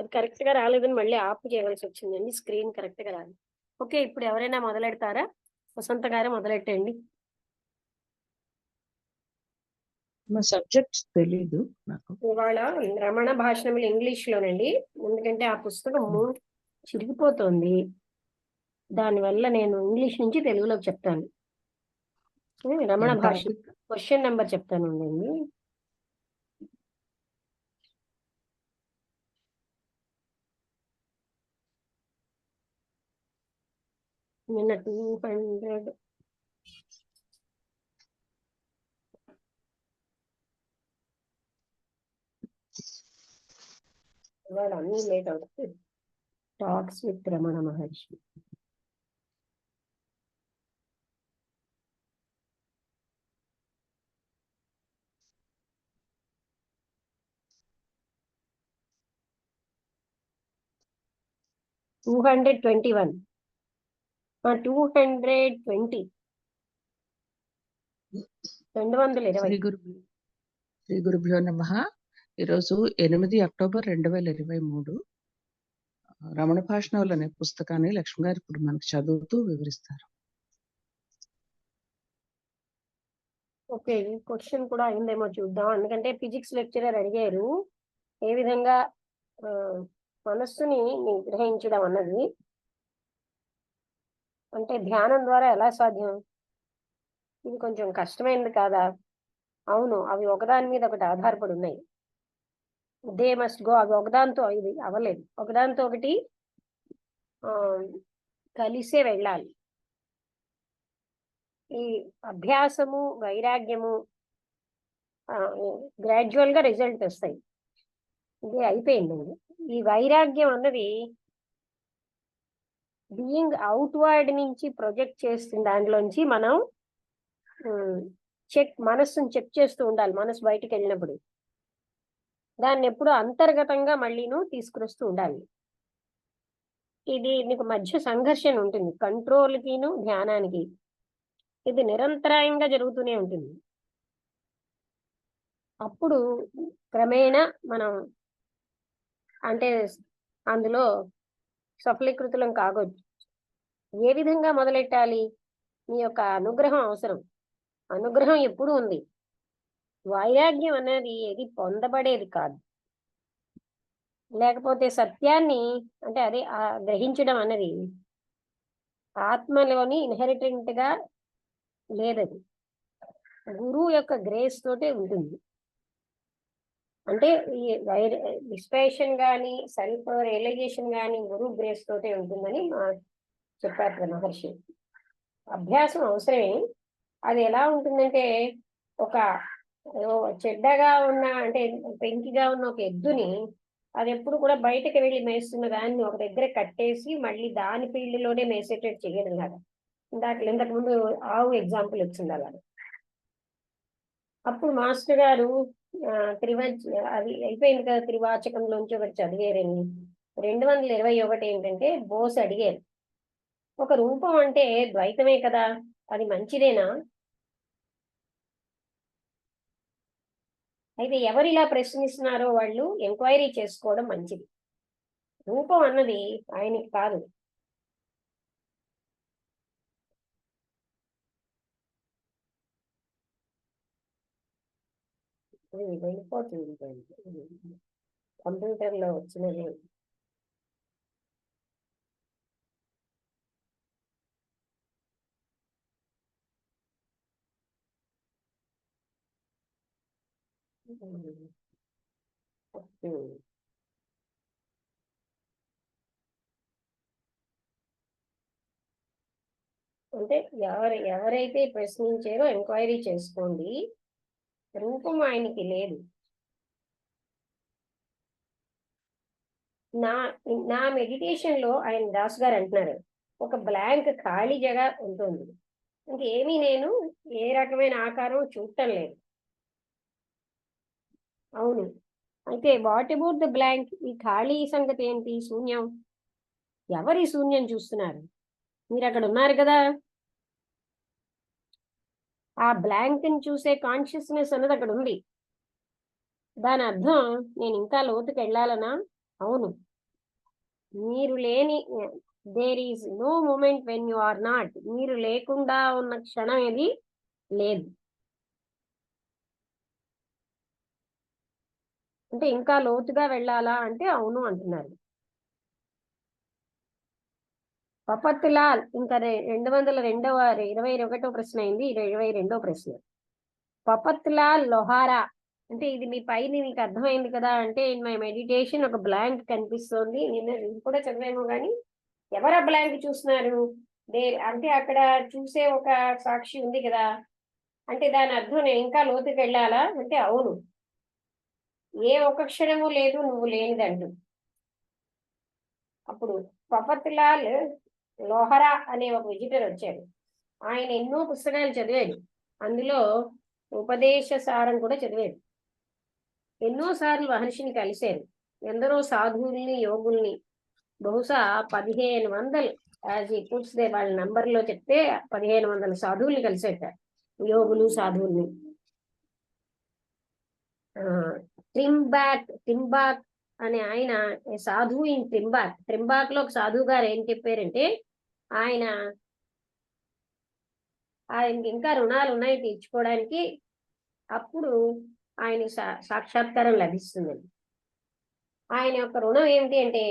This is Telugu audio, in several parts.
అది కరెక్ట్‌గా రాలేదని మళ్ళీ ఆపు చేయవలసి వచ్చిందండి. స్క్రీన్ కరెక్ట్‌గా రాలేదు. ఓకే. ఇప్పుడు ఎవరైనా మొదలెడతారా? వసంత గారే మొదలెట్టండి. మా సబ్జెక్ట్స్ తెలీదు నాకు. ఇవాళ రమణ భాషణములు ఇంగ్లీష్‌లోనండి. ఎందుకంటే ఆ పుస్తకము చిరిగిపోతోంది. దానివల్ల నేను ఇంగ్లీష్ నుంచి తెలుగులోకి చెప్తాను. రమణ భాషణం. టాపిక్ క్వెషన్ నంబర్ చెప్తానుండండి. నిన్న 200 ఇవాళ అన్నీ లేట్ అవుతాయి. Talks with Ramana Maharshi. Two 220 220 Shri గురుభ్యో నమః. ఈరోజు 8 అక్టోబర్ 2023 రమణ భాషణములు అనే పుస్తకాన్ని లక్ష్మి గారు ఇప్పుడు మనకు చదువుతూ వివరిస్తారు. ఓకే. ఈ క్వెషన్ కూడా అయిందేమో చూద్దాం. ఎందుకంటే ఫిజిక్స్ లెక్చరర్ అడిగారు. ఏ విధంగా మనస్సుని నిగ్రహించడం అన్నది అంటే ధ్యానం ద్వారా ఎలా సాధ్యం? ఇది కొంచెం కష్టమైనది కాదా? అవును. అవి ఒకదాని మీద ఒకటి ఆధారపడి ఉన్నాయి. They must go. అవి ఒకదానితో ఇది అవ్వలేదు. ఒకదానితో ఒకటి కలిసే వెళ్ళాలి. ఈ అభ్యాసము, వైరాగ్యము గ్రాడ్యువల్ గా రిజల్ట్ వస్తాయి. ఇది అయిపోయిందండి. ఈ వైరాగ్యం అన్నది బీయింగ్ అవుట్వర్డ్ నుంచి ప్రొజెక్ట్ చేస్తున్న దాంట్లోంచి మనం మనస్సును చెక్ చేస్తూ ఉండాలి. మనసు బయటికి వెళ్ళినప్పుడు దాన్ని ఎప్పుడు అంతర్గతంగా మళ్ళీను తీసుకురొస్తూ ఉండాలి. ఇది నీకు మధ్య సంఘర్షణ ఉంటుంది కంట్రోల్కిను ధ్యానానికి. ఇది నిరంతరాయంగా జరుగుతూనే ఉంటుంది. అప్పుడు క్రమేణా మనం అంటే అందులో సఫలీకృతులం కాగొచ్చు. ఏ విధంగా మొదలెట్టాలి? మీ యొక్క అనుగ్రహం అవసరం. అనుగ్రహం ఎప్పుడూ ఉంది. వైరాగ్యం అనేది ఏది పొందబడేది కాదు. లేకపోతే సత్యాన్ని అంటే అదే గ్రహించడం అనేది ఆత్మలోని ఇన్హెరిటెంట్ గా లేదది. గురువు యొక్క గ్రేస్ తోటే ఉంటుంది. అంటే ఈ డిస్పేషన్ కానీ సెల్ఫ్ రియలైజేషన్ కానీ గురువు గ్రేస్ తోటే ఉంటుందని చెప్పారు మహర్షి. అభ్యాసం అవసరమే. అది ఎలా ఉంటుందంటే ఒక చెడ్డగా ఉన్న అంటే పెంకిగా ఉన్న ఒక ఎద్దుని అది ఎప్పుడు కూడా బయటకు వెళ్ళి మేస్తున్న దాన్ని ఒక దగ్గర కట్టేసి మళ్ళీ దాని ఫీల్డ్లోనే మేసేటట్టు చేయడం కదా. ఇంతకు ముందు ఆవు ఎగ్జాంపుల్ వచ్చింది అలా. అప్పుడు మాస్టర్ గారు అది అయిపోయింది కదా, త్రివాచకంలోంచి ఒకటి చదివేరని 221 ఏంటంటే బోస్ అడిగారు, ఒక రూపం అంటే ద్వైతమే కదా, అది మంచిదేనా? అయితే ఎవరిలా ప్రశ్నిస్తున్నారో వాళ్ళు ఎంక్వైరీ చేసుకోవడం మంచిది. రూపం అన్నది ఆయనకి కాదు. వెళ్ళిపోతుంది కంప్యూటర్లో వచ్చినది. అంటే ఎవరైతే ప్రశ్నించారో ఎంక్వైరీ చేసుకోండి. రూపం ఆయనకి లేదు. నా నా మెడిటేషన్ లో ఆయన దాస్ గారు అంటున్నారు, ఒక బ్లాంక్ ఖాళీ జగ ఉంటుంది, ఇంకేమీ నేను ఏ రకమైన ఆకారం చూడటం లేదు. అవును. అయితే వాట్ అబౌట్ ద బ్లాంక్? ఈ ఖాళీ సంగతి ఏంటి? శూన్యం. ఎవరి శూన్యం చూస్తున్నారు? మీరు అక్కడ ఉన్నారు కదా. ఆ బ్లాంక్ ని చూసే కాన్షియస్నెస్ అన్నది అక్కడ ఉంది. దాని అర్థం నేను ఇంకా లోతుకి వెళ్ళాలనా? అవును. మీరు లేని there is no moment when you are not. మీరు లేకుండా ఉన్న క్షణం ఏది లేదు. అంటే ఇంకా లోతుగా వెళ్ళాలా అంటే అవును అంటున్నారు. పపత్లాల్ ఇంకా 222వ ప్రశ్న అయింది. 22వ ప్రశ్న. పపత్లాల్ లోహారా అంటే ఇది మీ పైన మీకు అర్థమైంది కదా అంటే ఇన్ మై మెడిటేషన్ ఒక బ్లాంక్ కనిపిస్తోంది. నేను ఇది కూడా చదివేమో కానీ ఎవరు ఆ బ్లాంక్ చూస్తున్నారు? అంటే అక్కడ చూసే ఒక సాక్షి ఉంది కదా, అంటే దాని అర్థం నేను ఇంకా లోతుకి వెళ్ళాలా అంటే అవును. ఏ ఒక్క క్షణము లేదు నువ్వు లేనిదంటూ. అప్పుడు పపత్లాల్ లోహరా అనే ఒక విజిటర్ వచ్చాడు. ఆయన ఎన్నో పుస్తకాలు చదివాడు. అందులో ఉపదేశ సారం కూడా చదివాడు. ఎన్నోసార్లు మహర్షిని కలిశారు. ఎందరో సాధువుల్ని, యోగుల్ని, బహుశా 1500 యాజ్ ఈ పుట్స్ దే వాళ్ళ నంబర్లో చెప్తే 1500 సాధువుల్ని కలిసేట, యోగులు సాధువుల్ని. టింబాక్ అనే ఆయన సాధువు ఇన్ ట్రింబాక్ లో ఒక సాధువు గారు ఏం చెప్పారంటే ఆయనకి ఇంకా రుణాలు ఉన్నాయి తీర్చుకోవడానికి, అప్పుడు ఆయన సాక్షాత్కారం లభిస్తుందండి. ఆయన యొక్క రుణం ఏమిటి అంటే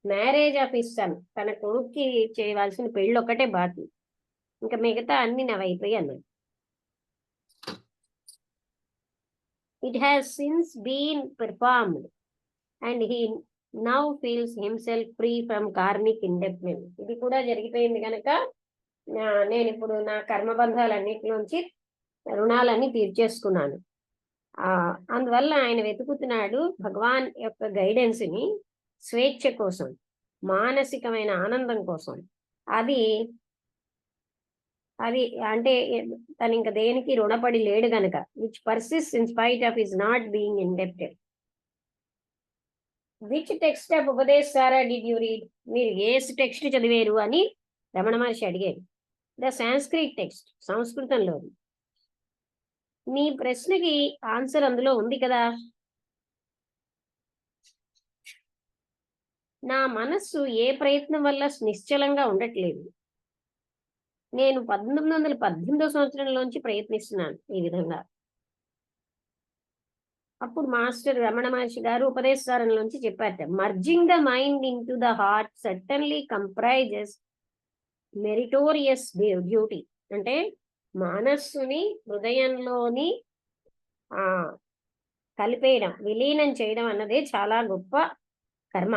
మ్యారేజ్ ఆఫ్ హిస్ సన్, తన కొడుక్కి చేయవలసిన పెళ్ళి ఒక్కటే బాకీ, ఇంకా మిగతా అన్ని నవైపోయి అన్నాడు. It has since been performed and he now feels himself free from karmic indebtedness. ఇది కూడా జరిగిపోయింది కనుక నేను ఇప్పుడు నా కర్మబంధాలన్నిటిలోంచి రుణాలన్నీ తీర్చేసుకున్నాను. అందువల్ల ఆయన వెతుకుతున్నాడు భగవాన్ యొక్క గైడెన్స్ ని, స్వేచ్ఛ కోసం, మానసికమైన ఆనందం కోసం. అది అంటే తను ఇంకా దేనికి రుణపడి లేడు గనక, which persist in spite of his not being indebted. Which text of ఉపదేశారా డిడ్ యూ రీడ్? మీరు ఏ టెక్స్ట్ చదివారు అని రమణ మహర్షి అడిగారు. ద సాంస్క్రిట్ టెక్స్ట్, సంస్కృతంలోది. మీ ప్రశ్నకి ఆన్సర్ అందులో ఉంది కదా. నా మనస్సు ఏ ప్రయత్నం వల్ల నిశ్చలంగా ఉండట్లేదు. నేను 1918వ సంవత్సరంలోంచి ప్రయత్నిస్తున్నాను ఈ విధంగా. అప్పుడు మాస్టర్ రమణ మహర్షి గారు ఉపదేశారంలోంచి చెప్పారట, merging the mind in to the heart certainly comprises meritorious duty. అంటే మనస్సుని హృదయంలోని కలిపేయడం, విలీనం చేయడం అన్నదే చాలా గొప్ప కర్మ.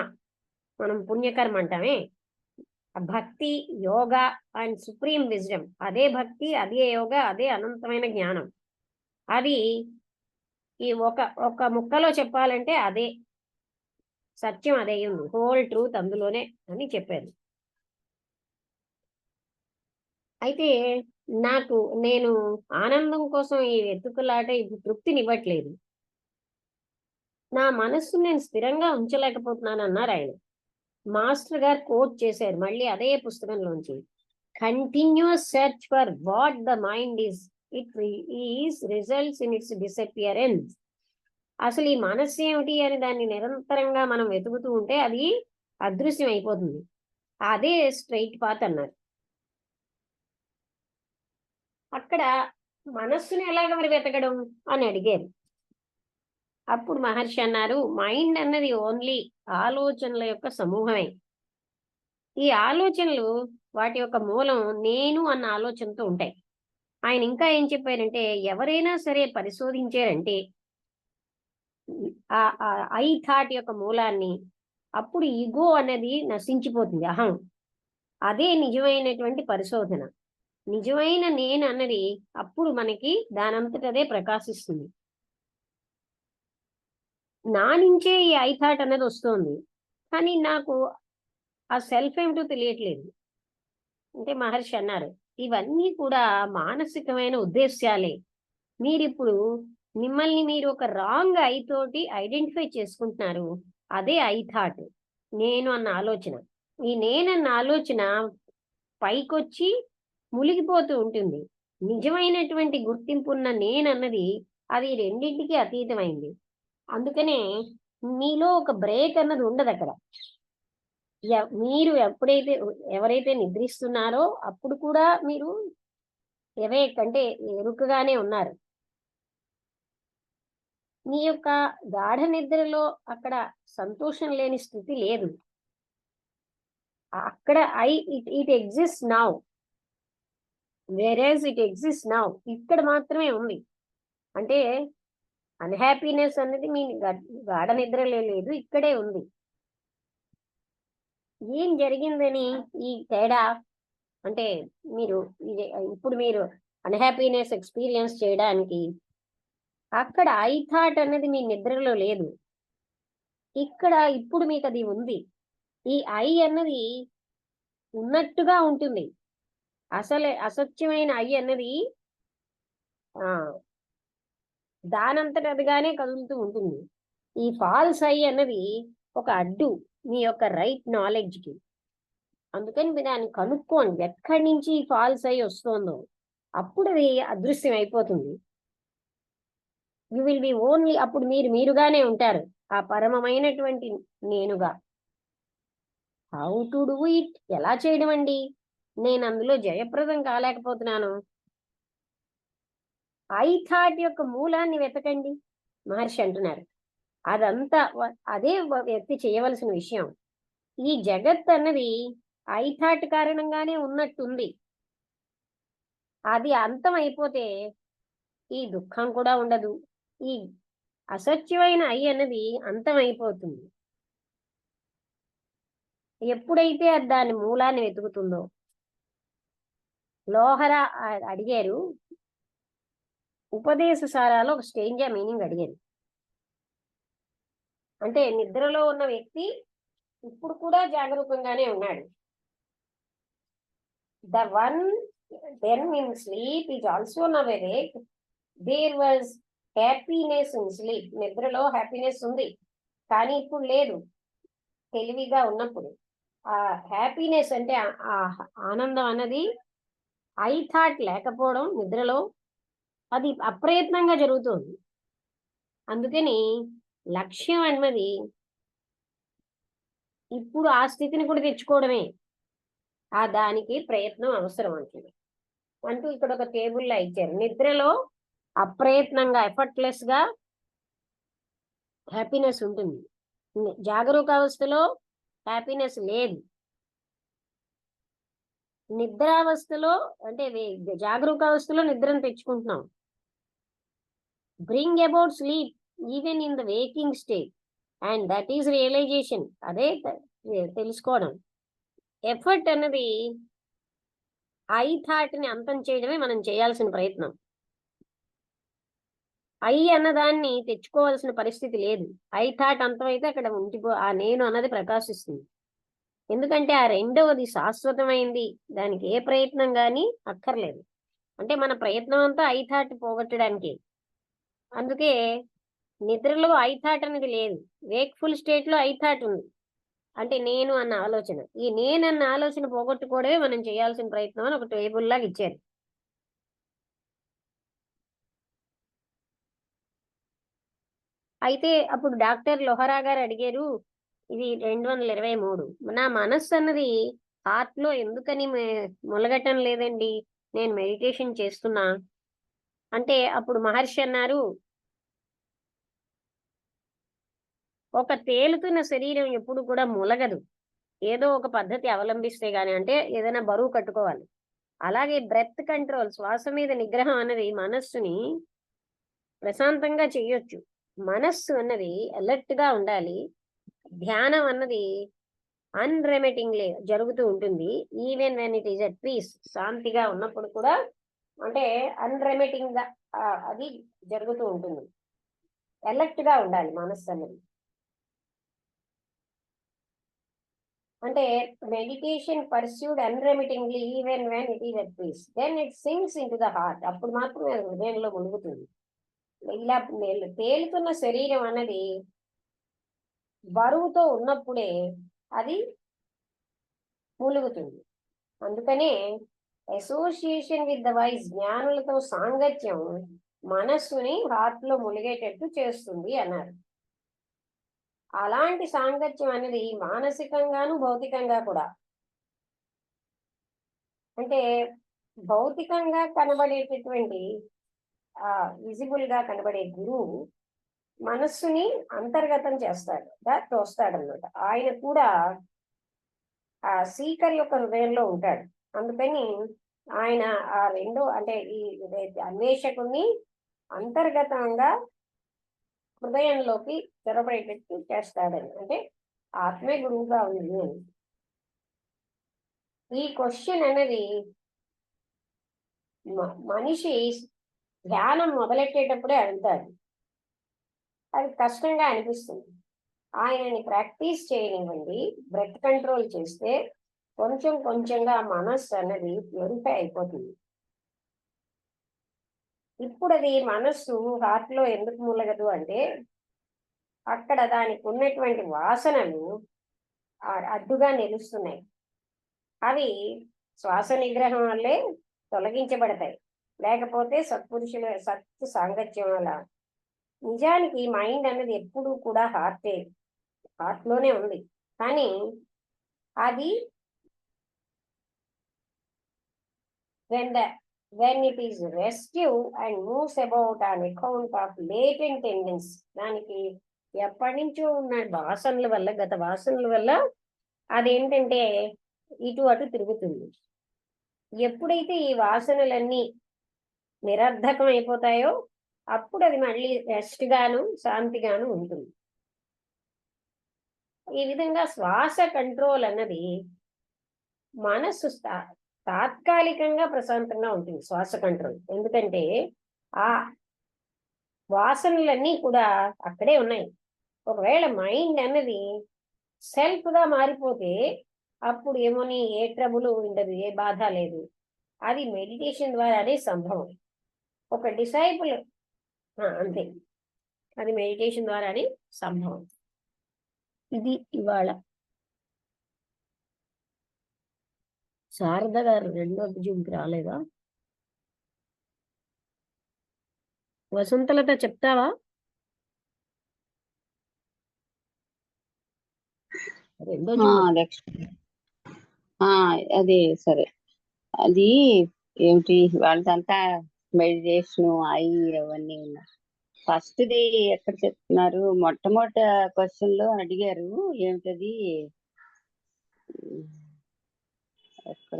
మనం పుణ్యకర్మ అంటామే. భక్తి, యోగా అండ్ సుప్రీం విజ్డమ్, అదే భక్తి, అదే యోగా, అదే అనంతమైన జ్ఞానం. అది ఈ ఒక ముక్కలో చెప్పాలంటే అదే సత్యం, అదే ఉంది, హోల్ ట్రూత్ అందులోనే అని చెప్పారు. అయితే నేను ఆనందం కోసం ఈ వెతుకులాట ఇది తృప్తినివ్వట్లేదు. నా మనస్సు నేను స్థిరంగా ఉంచలేకపోతున్నాను అన్నారు ఆయన. మాస్టర్ గారు కోట్ చేశారు మళ్ళీ అదే పుస్తకంలోంచి, continuous search for what the mind is, it is results in its disappearance. అసలు ఈ మనస్సు ఏమిటి అని దాన్ని నిరంతరంగా మనం వెతుకుతూ ఉంటే అది అదృశ్యం అయిపోతుంది. అదే స్ట్రైట్ పాత్ అన్నారు. అక్కడ మనస్సుని ఎలాగ మరి వెతకడం అని అడిగారు. అప్పుడు మహర్షి అన్నారు, మైండ్ అన్నది ఓన్లీ ఆలోచనల యొక్క సమూహమే. ఈ ఆలోచనలు వాటి యొక్క మూలం నేను అన్న ఆలోచనతో ఉంటాయి. ఆయన ఇంకా ఏం చెప్పారంటే, ఎవరైనా సరే పరిశోధించారంటే ఐ థాట్ యొక్క మూలాన్ని, అప్పుడు ఈగో అనేది నశించిపోతుంది, అహం. అదే నిజమైనటువంటి పరిశోధన. నిజమైన నేను అన్నది అప్పుడు మనకి దానంతటదే ప్రకాశిస్తుంది. నా నుంచే ఈ ఐ థాట్ అనేది వస్తుంది, కానీ నాకు ఆ సెల్ఫ్ ఏమిటో తెలియట్లేదు. అంటే మహర్షి అన్నారు, ఇవన్నీ కూడా మానసికమైన ఉద్దేశాలే. మీరిప్పుడు మిమ్మల్ని మీరు ఒక రాంగ్ ఐ తోటి ఐడెంటిఫై చేసుకుంటున్నారు. అదే ఐ థాట్, నేను అన్న ఆలోచన. ఈ నేనన్న ఆలోచన పైకొచ్చి మునిగిపోతూ ఉంటుంది. నిజమైనటువంటి గుర్తింపు ఉన్న నేనన్నది అది రెండింటికి అతీతమైంది. అందుకనే మీలో ఒక బ్రేక్ అన్నది ఉండదు అక్కడ. మీరు ఎప్పుడైతే ఎవరైతే నిద్రిస్తున్నారో అప్పుడు కూడా మీరు అంటే ఎరుకగానే ఉన్నారు. మీ యొక్క గాఢ నిద్రలో అక్కడ సంతోషం లేని స్థితి లేదు. అక్కడ it exist now, whereas it exist now. ఇక్కడ మాత్రమే ఉంది. అంటే అన్హ్యాపీనెస్ అనేది మీ గాఢ నిద్రలో లేదు, ఇక్కడే ఉంది. ఏం జరిగిందని ఈ తేడా అంటే మీరు ఇప్పుడు మీరు అన్హ్యాపీనెస్ ఎక్స్పీరియన్స్ చేయడానికి అక్కడ ఐ థాట్ అనేది మీ నిద్రలో లేదు, ఇక్కడ ఇప్పుడు మీకు అది ఉంది. ఈ ఐ అన్నది ఉన్నట్టుగా ఉంటుంది. అసత్యమైన ఐ అన్నది దానంతట అదిగానే కదులుతూ ఉంటుంది. ఈ ఫాల్స్ ఐ అన్నది ఒక అడ్డు మీ యొక్క రైట్ నాలెడ్జ్ కి. అందుకని మీరు దాన్ని కనుక్కోండి, ఎక్కడి నుంచి ఈ ఫాల్స్ ఐ వస్తుందో. అప్పుడు అది అదృశ్యం అయిపోతుంది. యు విల్ బి ఓన్లీ, అప్పుడు మీరుగానే ఉంటారు, ఆ పరమమైనటువంటి నేనుగా. హౌ టు డూ ఇట్, ఎలా చేయడం అండి? నేను అందులో జయప్రదం కాలేకపోతున్నాను. ఐ థాట్ యొక్క మూలాన్ని వెతకండి మహర్షి అంటున్నారు. అదంతా అదే వ్యక్తి చేయవలసిన విషయం. ఈ జగత్ అన్నది ఐ థాట్ కారణంగానే ఉన్నట్టుంది. అది అంతం అయిపోతే ఈ దుఃఖం కూడా ఉండదు. ఈ అసత్యమైన ఐ అన్నది అంతం అయిపోతుంది ఎప్పుడైతే అది దాని మూలాన్ని వెతుకుతుందో. లోహర అడిగారు, ఉపదేశ సారాలో ఒక స్ట్రేంజ్ మీనింగ్ అడిగారు. అంటే నిద్రలో ఉన్న వ్యక్తి ఇప్పుడు కూడా జాగరూకంగానే ఉన్నాడు. The one then in sleep is also now awake. There was happiness in sleep. నిద్రలో హ్యాపీనెస్ ఉంది, కానీ ఇప్పుడు లేదు. తెలివిగా ఉన్నప్పుడు ఆ హ్యాపీనెస్ అంటే ఆ ఆనందం అన్నది ఐ థాట్ లేకపోవడం నిద్రలో, అది అప్రయత్నంగా జరుగుతుంది. అందుకని లక్ష్యం అన్నది ఇప్పుడు ఆ స్థితిని కూడా తెచ్చుకోవడమే. దానికి ప్రయత్నం అవసరం అంటూ ఇక్కడ ఒక టేబుల్లో ఇచ్చారు. నిద్రలో అప్రయత్నంగా ఎఫర్ట్లెస్ గా హ్యాపీనెస్ ఉంటుంది. జాగరూక అవస్థలో హ్యాపీనెస్ లేదు. నిద్రావస్థలో అంటే జాగరూక అవస్థలో నిద్రను తెచ్చుకుంటున్నాం. Bring about sleep even in the waking state, and that is realisation. అదే తెలుసుకోవడం. ఎఫర్ట్ అన్నది ఐ థాట్ ని అంతం చేయడమే మనం చేయాల్సిన ప్రయత్నం. ఐ అన్నదాన్ని తెచ్చుకోవాల్సిన పరిస్థితి లేదు. ఐ థాట్ అంతమైతే అక్కడ ఆ నేను అన్నది ప్రకాశిస్తుంది. ఎందుకంటే ఆ రెండవది శాశ్వతమైంది, దానికి ఏ ప్రయత్నం కానీ అక్కర్లేదు. అంటే మన ప్రయత్నం అంతా ఐ థాట్ పోగొట్టడానికి. అందుకే నిద్రలో ఐ థాట్ అనేది లేదు, వేక్ఫుల్ స్టేట్ లో ఐ థాట్ ఉంది. అంటే నేను అన్న ఆలోచన, ఈ నేను అన్న ఆలోచన పోగొట్టుకోవడమే మనం చేయాల్సిన ప్రయత్నం అని ఒక టేబుల్ లాగా ఇచ్చారు. అయితే అప్పుడు డాక్టర్ లోహరా గారు అడిగారు, ఇది 223, నా మనస్సు అన్నది హార్ట్ లో ఎందుకని మొలగటం లేదండి, నేను మెడిటేషన్ చేస్తున్నా అంటే. అప్పుడు మహర్షి అన్నారు, ఒక తేలుతున్న శరీరం ఎప్పుడు కూడా మూలగదు, ఏదో ఒక పద్ధతి అవలంబిస్తే గాని. అంటే ఏదైనా బరువు కట్టుకోవాలి. అలాగే బ్రెత్ కంట్రోల్, శ్వాస మీద నిగ్రహం అన్నది మనస్సుని ప్రశాంతంగా చెయ్యొచ్చు. మనస్సు అన్నది అలర్ట్ గా ఉండాలి. ధ్యానం అన్నది అన్రెమిటింగ్లీ జరుగుతూ ఉంటుంది. Even when it is at piece, శాంతిగా ఉన్నప్పుడు కూడా అంటే అన్రెమిటింగ్ గా అది జరుగుతూ ఉంటుంది. అలర్ట్ గా ఉండాలి మనస్సు అన్నది. అంటే meditation pursued unremittingly even when it is at peace, then it sinks in to the heart. అప్పుడు మాత్రం హృదయంలో మునుగుతుంది. ఇలా తేలుతున్న శరీరం అన్నది బరువుతో ఉన్నప్పుడే అది మూలుగుతుంది. అందుకనే అసోసియేషన్ విత్ ద వైజ్, జ్ఞానులతో సాంగత్యం మనస్సుని హార్ట్ లో ములిగేటట్టు చేస్తుంది అన్నారు. అలాంటి సాంగత్యం అనేది మానసికంగాను భౌతికంగా కూడా. అంటే భౌతికంగా కనబడేటటువంటి విజిబుల్ గా కనబడే గురువు మనస్సుని అంతర్గతం చేస్తాడు, తోస్తాడన్నమాట. ఆయన కూడా ఆ సీకర్ యొక్క హృదయంలో ఉంటాడు. అందుకని ఆయన ఆ రెండో అంటే ఈ అన్వేషకుని అంతర్గతంగా హృదయంలోకి చొరబడేటట్టు చేస్తాడని, అంటే ఆత్మే గురువుగా ఉంది అని. ఈ క్వశ్చన్ అనేది మనిషి ధ్యానం మొదలెట్టేటప్పుడే అడుగుతాడు. అది కష్టంగా అనిపిస్తుంది. ఆయనని ప్రాక్టీస్ చేయనివ్వండి, బ్రెత్ కంట్రోల్ చేస్తే కొంచెం కొంచెంగా మనస్సు అన్నది ప్యూరిఫై అయిపోతుంది. ఇప్పుడు అది మనస్సు హార్ట్ లో ఎందుకు మూలగదు అంటే అక్కడ దానికి ఉన్నటువంటి వాసనలు అడ్డుగా నిలుస్తున్నాయి. అవి శ్వాస నిగ్రహం వల్లే తొలగించబడతాయి, లేకపోతే సత్పురుషుల సత్ సాంగత్యం వల్ల. నిజానికి మైండ్ అన్నది ఎప్పుడూ కూడా హార్ట్ లోనే ఉంది. కానీ అది when it is restive and moves about on account of latent tendency, దానికి ఎప్పటి నుంచో ఉన్న వాసనల వల్ల, గత వాసనల వల్ల అదేంటంటే ఇటు అటు తిరుగుతుంది. ఎప్పుడైతే ఈ వాసనలన్నీ నిరర్ధకం అయిపోతాయో అప్పుడు అది మళ్ళీ రెస్ట్ గాను శాంతిగాను ఉంటుంది. ఈ విధంగా శ్వాస కంట్రోల్ అన్నది మనస్సు తాత్కాలికంగా ప్రశాంతంగా ఉంటుంది. శ్వాస కంట్రోల్ ఎందుకంటే ఆ వాసనలన్నీ కూడా అక్కడే ఉన్నాయి. ఒకవేళ మైండ్ అన్నది సెల్ఫ్ గా మారిపోతే అప్పుడు ఏమోని ఏ ట్రబుల్ ఉండదు, ఏ బాధ లేదు. అది మెడిటేషన్ ద్వారానే సంభవం. ఒక డిసైపుల్ అంతే, అది మెడిటేషన్ ద్వారానే సంభవం. ఇది ఇవాళ శారద గారు రెండో జూమ్కి రాలేదా? వసంతలత చెప్తావా? రెండో అదే సరే. అది ఏమిటి వాళ్ళంతా మెడిటేషన్ అయి అవన్నీ ఉన్నారు. ఫస్ట్ ది ఎక్కడ చెప్తున్నారు? మొట్టమొదటి క్వశ్చన్ లో అడిగారు ఏమిటది, ఎక్కడ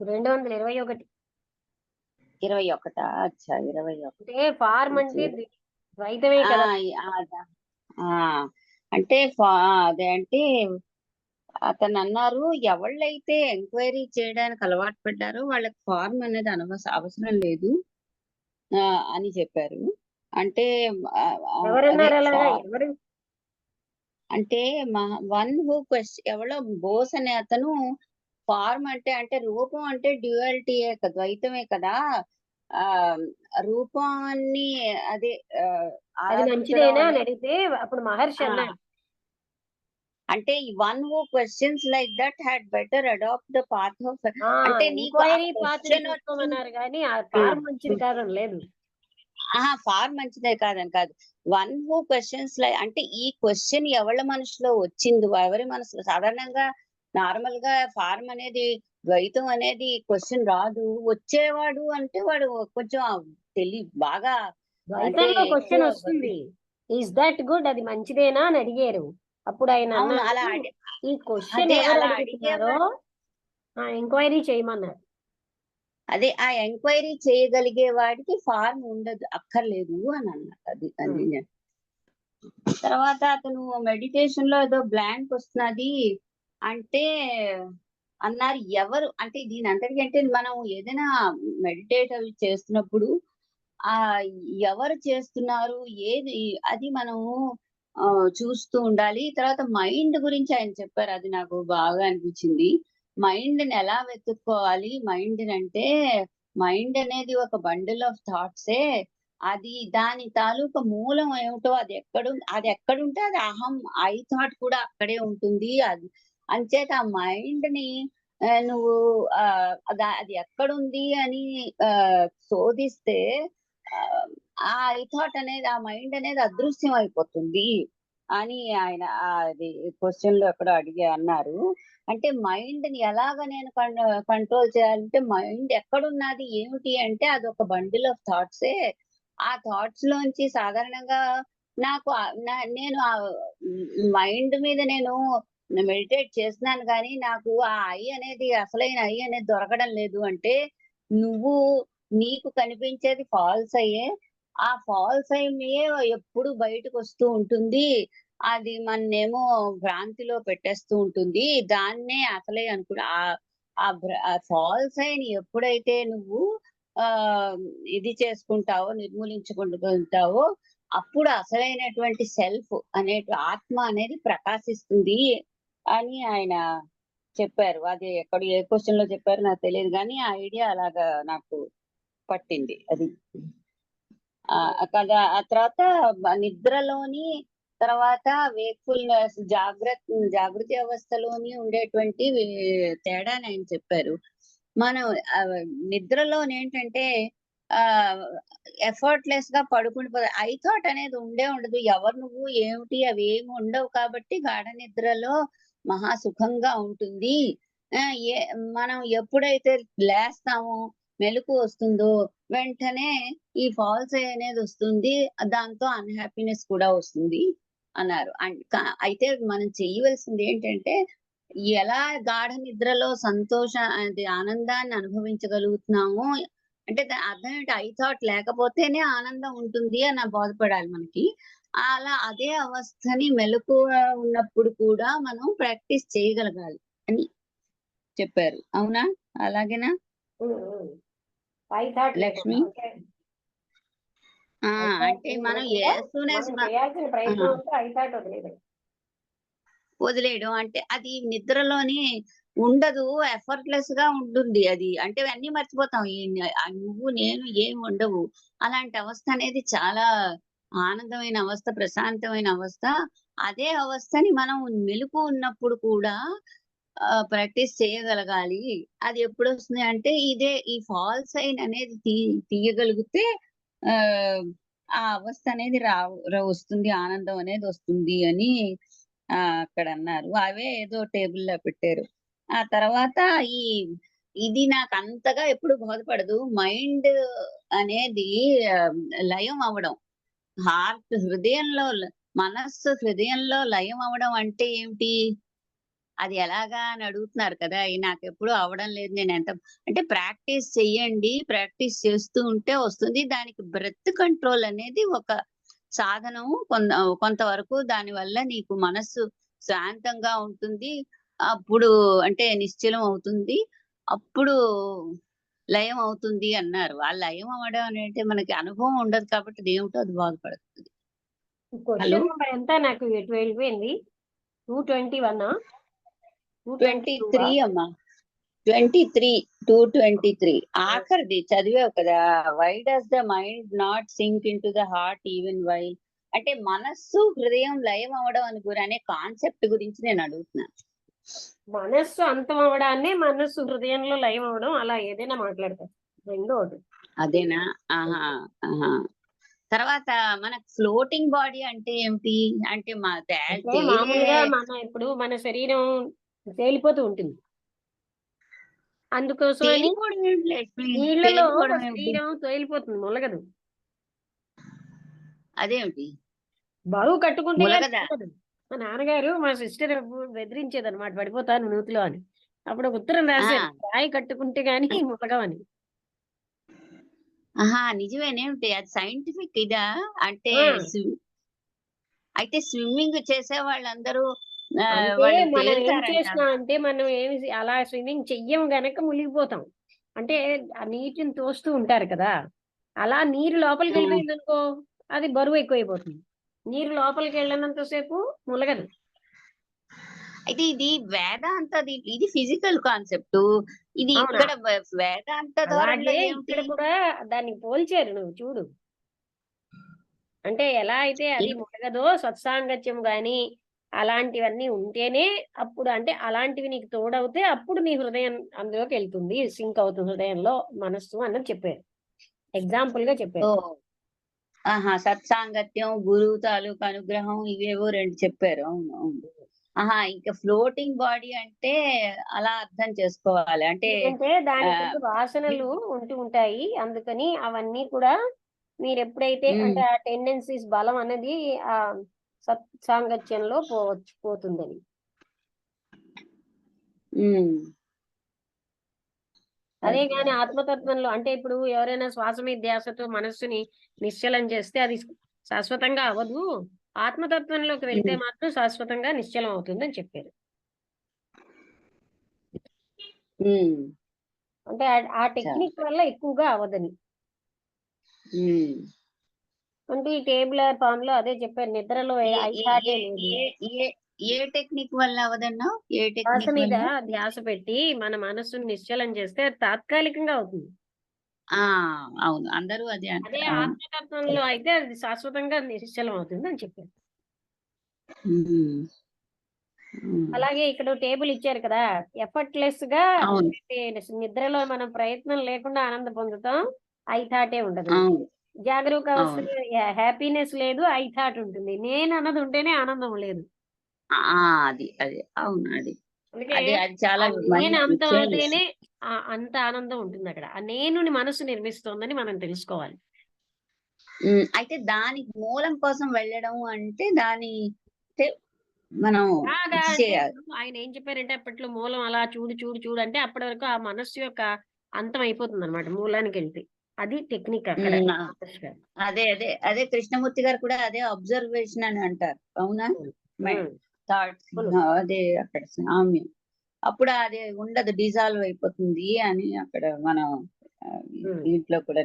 221. 21. అచ్చా 21. అంటే ఫార్మ్ అంటే ద్వైతమే కదా. అంటే అదే అంటే అతను అన్నారు, ఎవళ్ళైతే ఎంక్వైరీ చేయడానికి అలవాటు పడ్డారో వాళ్ళకి ఫార్మ్ అనేది అవసరం లేదు అని చెప్పారు. అంటే అంటే వన్ హూ క్వశ్చన్ ఎవరో బోస్ అనే అతను ఫార్మ్ అంటే రూపం అంటే డ్యూయాలిటీయే కదా, ద్వైతమే కదా. రూపాన్ని అదే అది మంచిదేనా అని అడిగితే అప్పుడు మహర్షి అన్నాడు, అంటే one who questions like that had better adapt the path of, అంటే నీకు అన్నారు కానీ ఆ ఫార్మ్ మంచిది కాదని లేదు. ఫార్మ్ మంచిదే కాదని కాదు. వన్ హూ క్వశ్చన్స్ లైక్ అంటే ఈ క్వశ్చన్ ఎవరి మనసులో వచ్చింది, ఎవరి మనసులో. సాధారణంగా నార్మల్ గా ఫార్మ్ అనేది ద్వైతం అనేది క్వశ్చన్ రాదు. వచ్చేవాడు అంటే వాడు కొంచెం బాగా ద్వైతంలో క్వశ్చన్ వస్తుంది, ఈజ్ దట్ గుడ్, అది మంచిదేనా అని అడిగారు. అప్పుడు ఆయన అలా ఈ క్వశ్చన్ ఎవరు అడుగుతున్నారో ఎంక్వైరీ చేయమన్నారు. అదే ఆ ఎంక్వైరీ చేయగలిగే వాడికి ఫార్మ్ ఉండదు, అక్కర్లేదు అని అన్నారు. అది తర్వాత అతను మెడిటేషన్ లో ఏదో బ్లాంక్ వస్తున్నది అంటే అన్నారు. ఎవరు అంటే దీని అంతటికి అంటే మనం ఏదైనా మెడిటేట్ అవి చేస్తున్నప్పుడు ఎవరు చేస్తున్నారు ఏది అది మనము చూస్తూ ఉండాలి. తర్వాత మైండ్ గురించి ఆయన చెప్పారు, అది నాకు బాగా అనిపించింది. మైండ్ ని ఎలా వెతుక్కోవాలి? మైండ్ అనేది ఒక బండిల్ ఆఫ్ థాట్సే. అది దాని తాలూకా మూలం ఏమిటో అది ఎక్కడుంటే అది అహం, ఐ థాట్ కూడా అక్కడే ఉంటుంది. అది అంచేత ఆ మైండ్ ని నువ్వు అది ఎక్కడుంది అని శోధిస్తే ఆ ఐ థాట్ అనేది, ఆ మైండ్ అనేది అదృశ్యం అయిపోతుంది. అని ఆయన అది క్వశ్చన్ లో ఎక్కడో అన్నారు. అంటే మైండ్ ని ఎలాగ నేను కంట్రోల్ చేయాలంటే, మైండ్ ఎక్కడున్నది ఏమిటి అంటే అది ఒక బండిల్ ఆఫ్ థాట్సే. ఆ థాట్స్ లోంచి సాధారణంగా నాకు నేను మైండ్ మీద నేను మెడిటేట్ చేస్తున్నాను కానీ నాకు ఆ ఐ అనేది, అసలైన ఐ అనేది దొరకడం లేదు. అంటే నువ్వు నీకు కనిపించేది ఫాల్స్ అయ్యే, ఆ ఫాల్స్ అయ్యే ఎప్పుడు బయటకు వస్తూ ఉంటుంది. అది మన్నేమో భ్రాంతిలో పెట్టేస్తూ ఉంటుంది. దాన్నే అసలే అనుకున్నా ఆ ఫాల్స్ అయిన ఎప్పుడైతే నువ్వు ఆ ఇది చేసుకుంటావో, నిర్మూలించుకుంటావో, అప్పుడు అసలైనటువంటి సెల్ఫ్ అనే ఆత్మ అనేది ప్రకాశిస్తుంది అని ఆయన చెప్పారు. అది ఎక్కడ ఏ క్వశ్చన్ లో చెప్పారు నాకు తెలియదు, కానీ ఆ ఐడియా అలాగా నాకు పట్టింది. అది కదా. ఆ తర్వాత నిద్రలోని, తర్వాత వేక్ఫుల్నెస్, జాగృతి అవస్థలోని ఉండేటువంటి తేడాని ఆయన చెప్పారు. మనం నిద్రలోని ఏంటంటే ఎఫర్ట్లెస్ గా పడుకుని ఐ థాట్ అనేది ఉండదు. ఎవరు నువ్వు ఏమిటి అవి ఏమి ఉండవు. కాబట్టి గాఢ నిద్రలో మహా సుఖంగా ఉంటుంది. మనం ఎప్పుడైతే లేస్తామో, మెలకు వస్తుందో, వెంటనే ఈ ఫాల్స్ అనేది వస్తుంది. దాంతో అన్హ్యాపీనెస్ కూడా వస్తుంది అన్నారు. అయితే మనం చేయవలసింది ఏంటంటే, ఎలా గాఢ నిద్రలో అది ఆనందాన్ని అనుభవించగలుగుతున్నామో, అంటే అర్థం ఏంటి, ఐ థాట్ లేకపోతేనే ఆనందం ఉంటుంది అని బోధపడాలి మనకి. అలా అదే అవస్థని మెలకువ ఉన్నప్పుడు కూడా మనం ప్రాక్టీస్ చేయగలగాలి అని చెప్పారు. అవునా? అలాగేనా లక్ష్మి? అంటే మనం చేయాల్సిన ప్రయత్నం అంతా ఐ థాట్ వదిలేయడం అంటే అది నిద్రలోని ఉండదు, ఎఫర్ట్లెస్ గా ఉంటుంది. అది అంటే అన్ని మర్చిపోతాం. నువ్వు నేను ఏమి ఉండవు. అలాంటి అవస్థ అనేది చాలా ఆనందమైన అవస్థ, ప్రశాంతమైన అవస్థ. అదే అవస్థని మనం మెలుకు ఉన్నప్పుడు కూడా ప్రాక్టీస్ చేయగలగాలి. అది ఎప్పుడు వస్తుంది అంటే, ఈ ఫాల్ సైన్ అనేది తీయగలిగితే ఆ అవస్థ అనేది వస్తుంది, ఆనందం అనేది వస్తుంది అని అక్కడ అన్నారు. అవే ఏదో టేబుల్ లో పెట్టారు. ఆ తర్వాత ఇది నాకు అంతగా ఎప్పుడు బోధపడదు. మైండ్ అనేది లయం అవడం, హృదయంలో మనస్సు హృదయంలో లయం అవడం అంటే ఏమిటి, అది ఎలాగా అని అడుగుతున్నారు కదా. నాకు ఎప్పుడు అవడం లేదు. నేను అంటే ప్రాక్టీస్ చెయ్యండి, ప్రాక్టీస్ చేస్తూ ఉంటే వస్తుంది. దానికి బ్రెత్ కంట్రోల్ అనేది ఒక సాధనం. కొంతవరకు దాని వల్ల నీకు మనస్సు శాంతంగా ఉంటుంది. అప్పుడు అంటే నిశ్చలం అవుతుంది, అప్పుడు లయం అవుతుంది అన్నారు. ఆ లయం అవడం అంటే మనకి అనుభవం ఉండదు కాబట్టి ఏమిటో అది బాధపడుతుంది. క్వశ్చన్ నెంబర్ ఎంత? నాకు ఎటు వెళ్ళిపోయింది? 221 23 అమ్మా, 223 ఆఖరిది చదివావు కదా. Why does the mind not sink in to the heart even while, అంటే మనస్సు హృదయం లయం అవడం అనే కాన్సెప్ట్ గురించి నేను అడుగుతున్నాను. మనస్సు అంతం అవడాన్ని మనస్సు హృదయంలో లయం అవడం, అలా ఏదైనా మాట్లాడతారు. రెండో అదేనా? తర్వాత మనకు ఫ్లోటింగ్ బాడీ అంటే ఏమిటి అంటే, మామూలుగా మన శరీరం తేలిపోతూ ఉంటుంది. అందుకోసం నీళ్ళలో శరీరం తేలిపోతుంది, మొలగదు. అదేమిటి బరువు కట్టుకుంటే మా నాన్నగారు మా సిస్టర్ బెదిరించేది అనమాట, పడిపోతాను నూతిలో అని. అప్పుడు ఒక ఉత్తరం రాశారు, రాయి కట్టుకుంటే గాని మొలగవని. నిజమేనేమిటి? అది సైంటిఫిక్ ఇదా? అంటే అయితే స్విమ్మింగ్ చేసే వాళ్ళందరూ మనం ఏం చేస్తున్నాం అంటే, మనం ఏమి అలా స్విమ్మింగ్ చెయ్యం గనక మునిగిపోతాం. అంటే ఆ నీటిని తోస్తూ ఉంటారు కదా, అలా నీరు లోపలికి వెళ్ళిపోయింది అనుకో, అది బరువు ఎక్కువైపోతుంది. నీరు లోపలికి వెళ్ళినంత సేపు ములగదు. అయితే ఇది వేదాంత, ఇది ఫిజికల్ కాన్సెప్ట్. ఇది ఇక్కడ వేదాంత ఇక్కడ కూడా దాన్ని పోల్చారు, నువ్వు చూడు. అంటే ఎలా అయితే అది ములగదో, సత్సాంగత్యం గాని అలాంటివన్నీ ఉంటేనే అప్పుడు, అంటే అలాంటివి నీకు తోడవుతే అప్పుడు నీ హృదయం అందులోకి వెళ్తుంది, సింక్ అవుతుంది హృదయంలో మనస్సు అన్నది చెప్పారు. ఎగ్జాంపుల్ గా చెప్పారు. సత్సాంగత్యం, గురువు తాలూకు అనుగ్రహం, ఇవేవో 2 చెప్పారు. అవును, అవును. ఇంకా ఫ్లోటింగ్ బాడీ అంటే అలా అర్థం చేసుకోవాలి. అంటే ఎందుకంటే దానికి వాసనలు ఉంటూ ఉంటాయి, అందుకని అవన్నీ కూడా మీరు ఎప్పుడైతే అంటే ఆ టెండెన్సీస్ బలం అనేది ఆ సత్సాంగత్యంలో పోతుందని. అదే గాని ఆత్మతత్వంలో అంటే ఇప్పుడు ఎవరైనా శ్వాస మీద ధ్యాసతో మనస్సుని నిశ్చలం చేస్తే అది శాశ్వతంగా అవ్వదు, ఆత్మతత్వంలోకి వెళ్తే మాత్రం శాశ్వతంగా నిశ్చలం అవుతుందని చెప్పారు. అంటే ఆ టెక్నిక్ వల్ల ఎక్కువగా అవ్వదని. అంటే ఈ టేబులర్ ఫామ్ లో అదే చెప్పారు, నిద్రలో ఏ టెక్నిక్ వల్ల అవదన్నా? ఏ శ్వాస టెక్నిక్ మీద వల్ల? ధ్యాస పెట్టి మన మనస్సును నిశ్చలం చేస్తే అది తాత్కాలికంగా అవుతుంది. అవును, అందరూ అదే అదే అంటారు. అవును. ఆత్మతత్వంలో అయితే అది శాశ్వతంగా నిశ్చలం అవుతుంది అని చెప్పారు. అలాగే ఇక్కడ టేబుల్ ఇచ్చారు కదా, ఎఫర్ట్లెస్ గా అవును, నిద్రలో మనం ప్రయత్నం లేకుండా ఆనందం పొందుతాం, ఐ థాటే ఉండదు. అవును, జాగరూక అవును. అవస్థలో హ్యాపీనెస్ లేదు, ఐ థాట్ ఉంటుంది, నేను అన్నది ఉంటేనే ఆనందం లేదు. అది అది అవును, అది అందుకే అది అది చాలా నేను అంతం ముఖ్యమైన అవుతేనే విషయం. అంత ఆనందం ఉంటుంది అక్కడ. ఆ నేను మనసు నిర్మిస్తోందని మనం తెలుసుకోవాలి. అయితే దానికి మూలం కోసం వెళ్ళడం అంటే దాని అంటే మనం బాగా ఇది అంటే చేయాలి. ఇప్పుడు ఆయన ఏం చెప్పారంటే అప్పట్లో మూలం అలా చూడు చూడు చూడు అంటే అప్పటి వరకు ఆ మనస్సు యొక్క అంతం అయిపోతుంది అనమాట మూలానికి వెళ్తే. అది టెక్నిక్ అక్కడ. అదే అదే అదే కృష్ణమూర్తి గారు కూడా అదే అబ్జర్వేషన్ అని అంటారు. అవునా? థాట్స్ అదే అక్కడ సామ్యం. అప్పుడు అది ఉండదు, డిజాల్వ్ అయిపోతుంది అని అక్కడ మనం దీంట్లో కూడా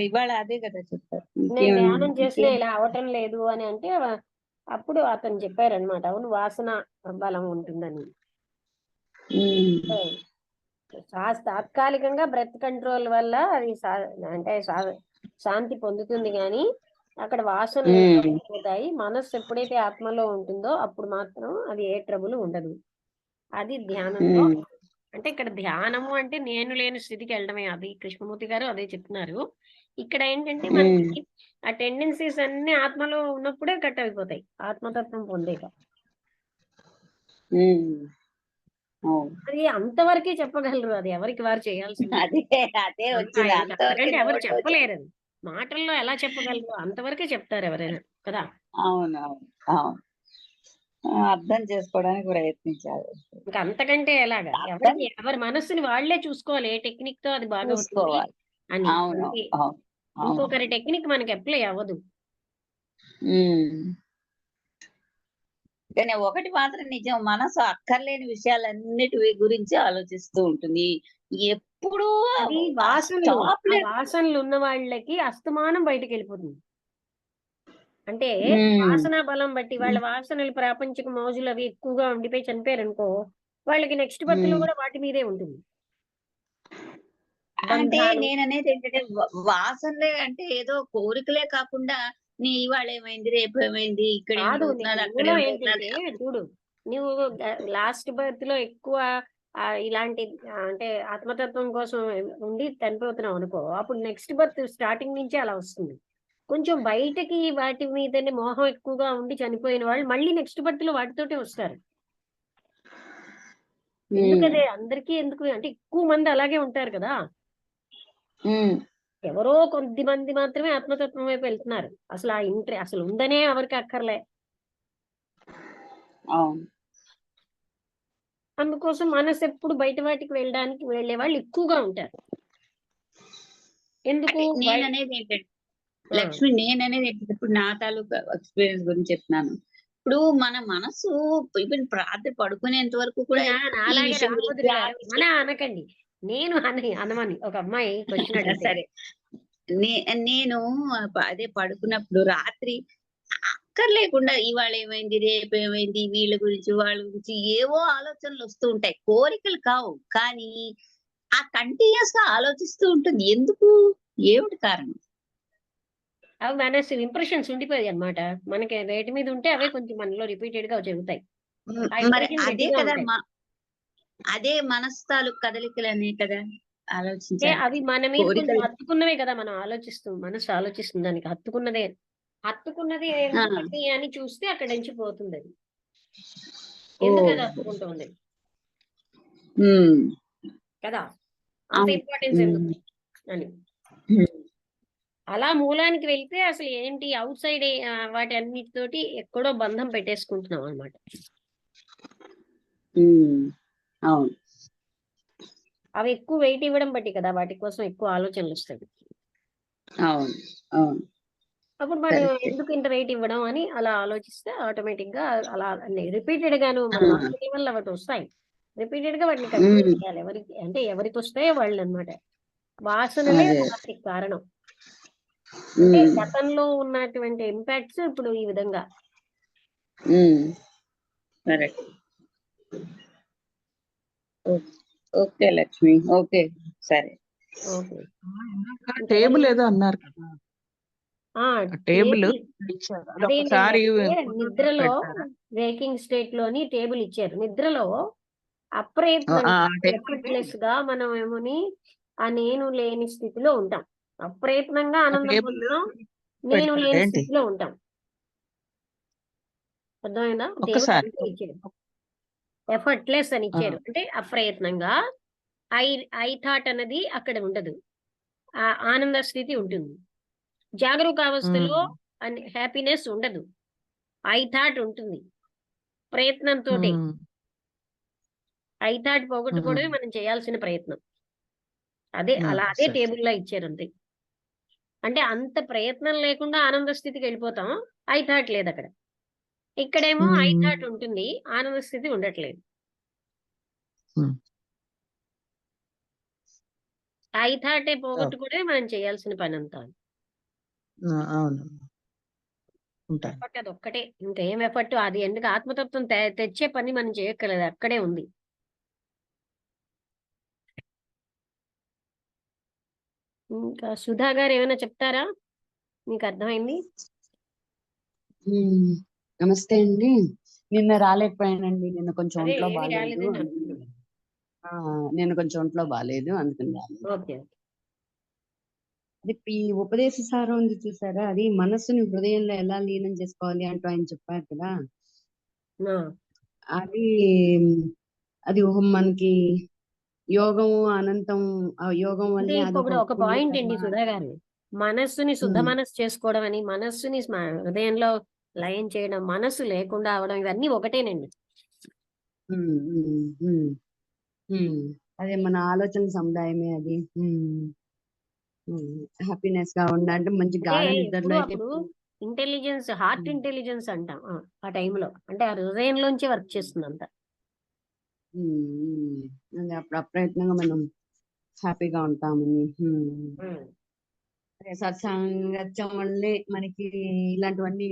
ఇవాళ అదే కదా చెప్పారు. నేను ధ్యానం చేసినా ఇలా అవటం లేదు అని అంటే అప్పుడు అతను చెప్పారనమాట, అవును వాసన బలం ఉంటుందని. తాత్కాలికంగా బ్రెత్ కంట్రోల్ వల్ల అది అంటే శాంతి పొందుతుంది గాని అక్కడ వాసనలు పోతాయి. మనస్సు ఎప్పుడైతే ఆత్మలో ఉంటుందో అప్పుడు మాత్రం అది ఏ ట్రబుల్ ఉండదు. అది ధ్యానంలో. అంటే ఇక్కడ ధ్యానము అంటే నేను లేని స్థితికి వెళ్ళడమే, అది కృష్ణమూర్తి గారు అదే చెప్తున్నారు. ఇక్కడ ఏంటంటే మనకి ఆ టెండెన్సీస్ అన్ని ఆత్మలో ఉన్నప్పుడే కట్ అయిపోతాయి, ఆత్మతత్వం పొందేక. అది అంతవరకే చెప్పగలరు, అది ఎవరికి వారు చేయాల్సింది. అదే వచ్చింది, అంతకంటే ఎవరు చెప్పలేరు, అది మాటల్లో ఎలా చెప్పగలరు, అంతవరకే చెప్తారు ఎవరైనా కదా. అవును, అవును, అవును. అర్థం చేసుకోవడానికి ప్రయత్నించాలి. ఇంకా అంతకంటే ఎలాగా, ఎవరి మనస్సుని వాళ్లే చూసుకోవాలి, ఏ టెక్నిక్ తో అది బాగా అవుతుంది అని. ఇంకొకరి టెక్నిక్ మనకి అప్లై అవ్వదు. కానీ ఒకటి మాత్రం నిజం, మనసు అక్కర్లేని విషయాలన్నిటి గురించి ఆలోచిస్తూ ఉంటుంది ఎప్పుడు. అది వాసనలు ఉన్న వాళ్ళకి అస్తమానం బయటకు వెళ్ళిపోతుంది. అంటే వాసన బలం బట్టి వాళ్ళ వాసనలు ప్రాపంచిక మోజులు అవి ఎక్కువగా ఉండిపోయి చనిపోయారు అనుకో, వాళ్ళకి నెక్స్ట్ బర్త్ లో కూడా వాటి మీదే ఉంటుంది. అంటే నేననేది ఏంటంటే వాసనలే అంటే ఏదో కోరికలే కాకుండా నీ ఇవాళ ఏమైంది, రేపు ఏమైంది, ఇక్కడ ఏంటంటే చూడు, నువ్వు లాస్ట్ బర్త్ లో ఎక్కువ ఇలాంటి అంటే ఆత్మతత్వం కోసం ఉండి చనిపోతున్నావు అనుకో, అప్పుడు నెక్స్ట్ బర్త్ స్టార్టింగ్ నుంచే అలా వస్తుంది. కొంచెం బయటకి వాటి మీదనే మోహం ఎక్కువగా ఉండి చనిపోయిన వాళ్ళు మళ్ళీ నెక్స్ట్ బర్త్ లో వాటితోటే వస్తారు. ఎందుకదే అందరికీ ఎందుకు అంటే ఎక్కువ మంది అలాగే ఉంటారు కదా, ఎవరో కొద్ది మంది మాత్రమే ఆత్మతత్వం వైపు వెళ్తున్నారు. అసలు ఆ అసలు ఉందనే ఎవరికి అక్కర్లే. అందుకోసం మనసు ఎప్పుడు బయట వాటికి వెళ్ళడానికి వెళ్లే వాళ్ళు ఎక్కువగా ఉంటారు. ఎందుకు నేననేది ఏంటంటే లక్ష్మి, నేననేది ఏంటంటే ఇప్పుడు నా తాలూకా ఎక్స్పీరియన్స్ గురించి చెప్తున్నాను. ఇప్పుడు మన మనసు ఈవెన్ రాత్రి పడుకునేంత వరకు కూడా అనకండి, నేను అనమని ఒక అమ్మాయి క్వశ్చన్ అడిగితే. సరే, నేను అదే పడుకున్నప్పుడు రాత్రి అక్కర్లేకుండా ఇవాళ ఏమైంది, రేపు ఏమైంది, వీళ్ళ గురించి వాళ్ళ గురించి ఏవో ఆలోచనలు వస్తూ ఉంటాయి, కోరికలు కావు, కానీ ఆ కంటిన్యూస్ గా ఆలోచిస్తూ ఉంటుంది. ఎందుకు, ఏమిటి కారణం? అవి మనసు ఇంప్రెషన్స్ ఉండిపోయాయి అన్నమాట, మనకి వేటి మీద ఉంటే అవే కొంచెం మనలో రిపీటెడ్ గా జరుగుతాయి. మరి అదే కదా, అదే మనసు తాలూకు కదలికలనే కదా. అంటే ఆలోచించాలి. అవి మన మీద కొంచెం కోరికలు హత్తుకున్నవే కదా మనం మనసు ఆలోచిస్తుంది దానికి హత్తుకున్నది ఆ, ఎందుకండి అని చూస్తే అక్కడి నుంచి పోతుంది అది. ఓ ఎందుకు అది హత్తుకుంటుంది ఉమ్, కదా, అంత అవును. ఇంపార్టెన్స్ ఎందుకు ఉమ్, అని. ఉమ్, అలా మూలానికి వెళ్తే అసలు ఏంటి అవుట్ సైడ్ వాటి అన్నిటితోటి ఎక్కడో బంధం పెట్టేసుకుంటున్నాం అనమాట. ఉమ్, అవును. అవి ఎక్కువ వెయిట్ ఇవ్వడం బట్టి కదా వాటి కోసం ఎక్కువ ఆలోచనలు వస్తాయి. అవును. అవును. అప్పుడు మనం కరెక్ట్. ఎందుకు ఇంత వెయిట్ ఇవ్వడం అని అలా ఆలోచిస్తే ఆటోమేటిక్ గా అలా రిపీటెడ్ గాను ఆ, మన మనసుకి వల్ల వాటి వస్తాయి. రిపీటెడ్ గా వాటిని కంటిన్యూ ఉమ్, చేయాలి. ఎవరికి వస్తాయో వాళ్ళు అనమాట. వాసనలే అదే. వాటికి కారణం. అంటే ఉమ్, గతంలో ఉన్నటువంటి ఇంపాక్ట్స్ ఇప్పుడు ఈ విధంగా. ఉమ్, కరెక్ట్. ఓకే లక్ష్మి, ఓకే, సరే. ఓకే. టేబుల్ ఏదో అన్నారు కదా, ఆ ఆ టేబుల్ టేబుల్ ఇచ్చారు అది అదేంటండి ఒకసారి అంటే ఫోటో తీసి నిద్రలో పెడతారా? వేకింగ్ స్టేట్ లోని టేబుల్ ఇచ్చారు. నిద్రలో ఆ అప్రయత్నంగా టేబుల్ ఎఫర్ట్లెస్ గా మనం ఏమోని ఆ నేను లేని స్థితిలో ఉంటాం. అప్రయత్నంగా ఆ ఆనందం టేబుల్ పొందుతాం. నేను పెడతారు లేని ఏంటి స్థితిలో ఉంటాం. అర్థమైందా? టేబుల్ ఒక్కసారి అంతా ఇచ్చారు. ఎఫర్ట్లెస్ అని ఆ, ఇచ్చారు. అంటే అప్రయత్నంగా ఐ ఐ థాట్ అన్నది అక్కడ ఉండదు. ఆ ఆనంద స్థితి ఉంటుంది. జాగరూక అవస్థలో ఉమ్, హ్యాపీనెస్ ఉండదు. ఐ థాట్ ఉంటుంది ప్రయత్నంతో. ఉమ్, ఐ థాట్ పోగొట్టుకోవడమే ఉమ్, మనం చేయాల్సిన ప్రయత్నం. అదే సరే సరే. టేబుల్‌లా ఇచ్చారు అంతే. అంటే అంత ప్రయత్నం లేకుండా ఆనంద స్థితికి వెళ్ళిపోతాం. ఐ థాట్ లేదక్కడ. ఇక్కడేమో ఐ ఉమ్, థాట్ ఉంటుంది. ఆనంద స్థితి ఉండట్లేదు. ఉమ్, ఐ థాటే ఓకే. పోగొట్టుకోవడమే మనం చేయాల్సిన పనంతా. అవును, ఉంటాను. ఎఫర్ట్ అదొక్కటే. ఇంకేం ఎఫర్ట్ అది ఎందుకు ఆత్మతత్వం తెచ్చే పని మనం చేయక్కర్లేదు. అక్కడే ఉంది. ఇంకా సుధా గారు ఏమైనా చెప్తారా? మీకు అర్థమైంది? ఉమ్, నమస్తే అండి. నిన్న రాలేకపోయానండి, నిన్న కొంచెం అదే ఒంట్లో ఏమి బాగాలేదు. రాలేదని అనుకుంటున్నాను. ఆ, నిన్న కొంచెం ఒంట్లో బాగాలేదు, అందుకని రాలేదు. ఓకే. అది ఈ ఉపదేశ సారం ఉంది చూసారా, అది మనస్సుని హృదయంలో ఎలా లీనం చేసుకోవాలి అంటూ ఆయన చెప్పారు కదా. ఆ. అది అది మనకి యోగం అనంతం, ఆ యోగం అంటే వల్లనే ఇప్పుడు అదొక ఒక పాయింట్ పుణ్యకర్మ. అండి సుధా గారు. మనస్సుని శుద్ధ ఉమ్, మనస్సు చేసుకోవడం అని, మనస్సుని హృదయంలో లయం చేయడం, మనస్సు లేకుండా అవడం ఇవన్నీ ఒకటేనండి. ఉమ్, ఉమ్, ఉమ్, ఉమ్. అదే మన ఆలోచన సముదాయమే అది. హ్యాపీనెస్ గా ఉండాలంటే మంచి అంటే గాఢ నిద్రలో ఎప్పుడు అయితే. అప్పుడు ఇంటెలిజెన్స్, హార్ట్ ఉమ్, ఇంటెలిజెన్స్ అంటాం. ఆ టైంలో అంటే ఆ హృదయంలోంచి వర్క్ చేస్తుంది అంత. ఉమ్, ఉమ్. అదే అప్పుడు అప్రయత్నంగా మనం హ్యాపీగా ఉంటామని. అదే సత్సాంగత్యం వల్లే మనకి ఇలాంటివన్నీ,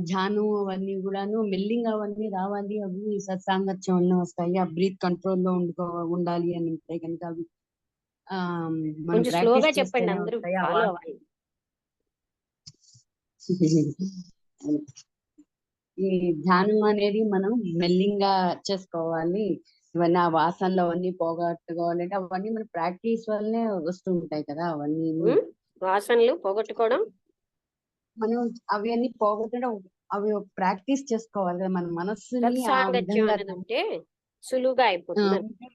ధ్యానం అవన్నీ కూడాను మెల్లిగా అవన్నీ రావాలి. అవి సత్సాంగత్యం వల్ల వస్తాయి. ఆ బ్రీత్ కంట్రోల్ లో ఉండాలి అని అంటే కనుక అవి ఆ మనం కొంచెం స్లోగా ప్రాక్టీస్ చెప్పండి, చేస్తేనే అందరూ వస్తాయి. ఫాలో అవ్వాలి. ఈ ధ్యానం అనేది మనం మెల్లింగా చేసుకోవాలి. ఇవన్నీ ఆ వాసనలు అవన్నీ పోగొట్టుకోవాలంటే అవన్నీ మన ప్రాక్టీస్ వల్లనే వస్తూ ఉంటాయి కదా అవన్నీ. ఉమ్, వాసనలు పోగొట్టుకోవడం మనం అవి అన్ని పోగొట్టడం, అవి ప్రాక్టీస్ చేసుకోవాలి కదా మన మనస్సుని ఆ సత్సాంగత్యం విధంగా. అనేది ఉంటే సులువుగా ఆ, అయిపోతుంది.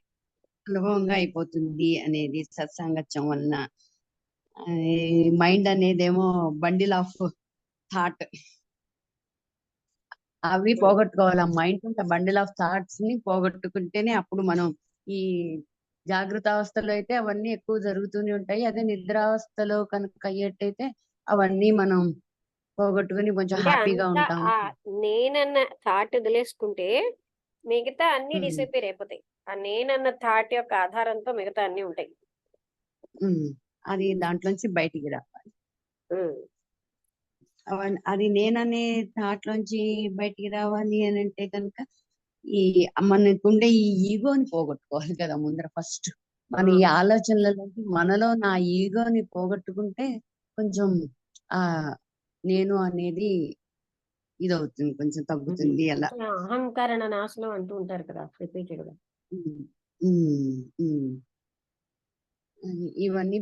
సులభంగా అయిపోతుంది అనేది సత్సాంగత్యం వలన. మైండ్ అనేదేమో బండిల్ ఆఫ్ థాట్, అవి పోగొట్టుకోవాలి. ఆ మైండ్ బండిల్ ఆఫ్ థాట్స్ ని పోగొట్టుకుంటేనే అప్పుడు మనం ఈ జాగ్రత్త అవస్థలో అయితే అవన్నీ ఎక్కువ జరుగుతూనే ఉంటాయి. అదే నిద్రావస్థలో కనుక అయ్యేట్టయితే అవన్నీ మనం పోగొట్టుకుని కొంచెం అంటే హ్యాపీగా అంతా ఉంటాం. ఆ నేనన్న థాట్ వదిలేసుకుంటే మిగతా అన్ని ఉమ్, డిసపియర్ అయిపోతాయి. ఆ నేనన్న థాట్ యొక్క ఆధారంతో మిగతా అన్ని ఉంటాయి. ఉమ్. అది దాంట్లోంచి బయటికి రావాలి. ఉమ్. అది నేననే దాంట్లోంచి బయటికి రావాలి అని అంటే కనుక ఈ మనకుండే ఈ ఈగోని పోగొట్టుకోవాలి కదా ముందర ఫస్ట్. మన ఈ ఆలోచనలలోకి మనలో నా ఈగోని పోగొట్టుకుంటే కొంచెం ఆ నేను అనేది ఇదవుతుంది, కొంచెం తగ్గుతుంది అలా. అహంకరణ నాశనం అంటూ ఉంటారు కదా రిపీటెడ్ గా. ఉమ్, ఉమ్, ఉమ్. ఇవన్నీ